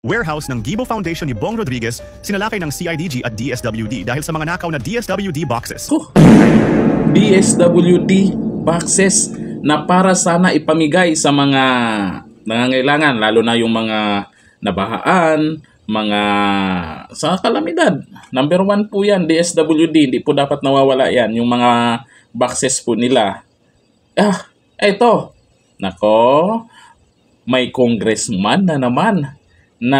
Warehouse ng Gibo Foundation ni Bong Rodriguez sinalakay ng CIDG at DSWD dahil sa mga nakaw na DSWD boxes. DSWD boxes na para sana ipamigay sa mga nangangailangan, lalo na yung mga nabahaan, mga sa kalamidad. Number 1 po yan, DSWD. Hindi po dapat nawawala yan, yung mga boxes po nila. Eto. Nako, may congressman na naman na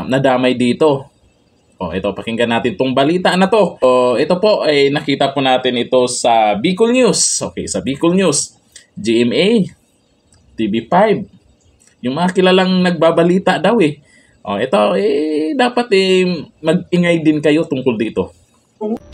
nadamay dito. Ito, pakinggan natin tong balita na to. Ito po ay nakita po natin ito sa Bicol News. Okay, sa Bicol News, GMA, TV5. Yung mga kilalang nagbabalita daw eh. Ito dapat mag-ingay din kayo tungkol dito.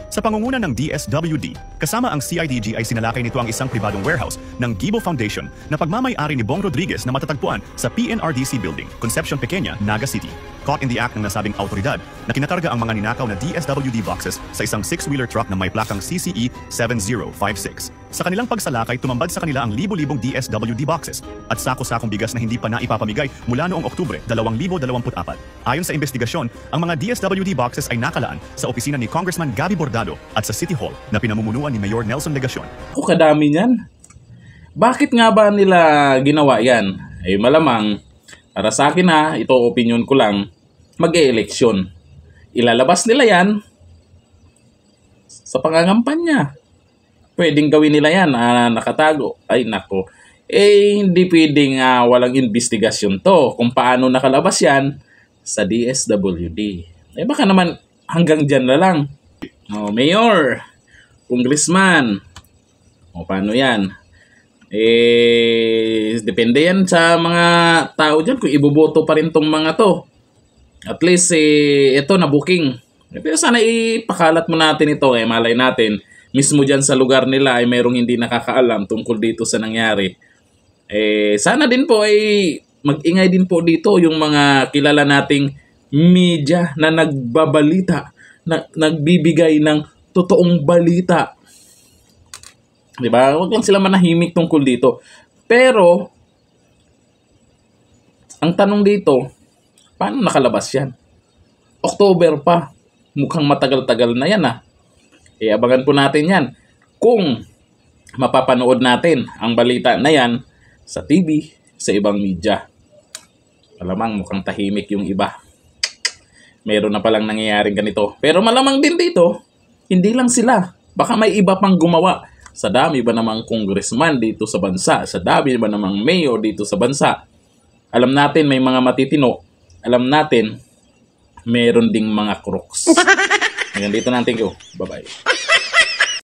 Sa pangunguna ng DSWD, kasama ang CIDG ay sinalakay nito ang isang pribadong warehouse ng Gibo Foundation na pagmamay-ari ni Bong Rodriguez na matatagpuan sa PNRDC Building, Concepcion Pequeña, Naga City. Caught in the act ng nasabing autoridad na kinakarga ang mga ninakaw na DSWD boxes sa isang 6-wheeler truck na may plakang CCE 7056. Sa kanilang pagsalakay, tumambad sa kanila ang libo-libong DSWD boxes at sako-sakong bigas na hindi pa naipapamigay mula noong Oktubre 2024. Ayon sa investigasyon, ang mga DSWD boxes ay nakalaan sa opisina ni Congressman Gabby Bordado at sa City Hall na pinamumunuan ni Mayor Nelson Legacion. Kadami niyan. Bakit nga ba nila ginawa yan? Malamang, para sa akin ito opinion ko lang, mag-e-eleksyon. Ilalabas nila yan sa pangangampanya. Pwedeng gawin nila yan nakatago. Ay nako. Hindi pwedeng walang investigasyon to kung paano nakalabas yan sa DSWD. Baka naman hanggang dyan na lang. Mayor, congressman, paano yan? Depende yan sa mga tao dyan kung iboboto pa rin tong mga to. At least, ito na booking. Pero sana ipakalat mo natin ito. Malay natin, mismo dyan sa lugar nila ay mayroong hindi nakakaalam tungkol dito sa nangyari. Sana din po mag-ingay din po dito yung mga kilala nating media na nagbabalita, na nagbibigay ng totoong balita. Diba? Huwag lang sila manahimik tungkol dito. Pero, ang tanong dito, paano nakalabas yan? October pa. Mukhang matagal-tagal na yan abangan po natin yan. Kung mapapanood natin ang balita na yan sa TV, sa ibang media. Malamang mukhang tahimik yung iba. Meron na palang nangyayaring ganito. Pero malamang din dito, hindi lang sila. Baka may iba pang gumawa. Sa dami ba namang congressman dito sa bansa? Sa dami ba namang mayor dito sa bansa? Alam natin may mga matitino. Alam natin, meron ding mga crooks. Hanggang dito na. Thank you. Bye-bye.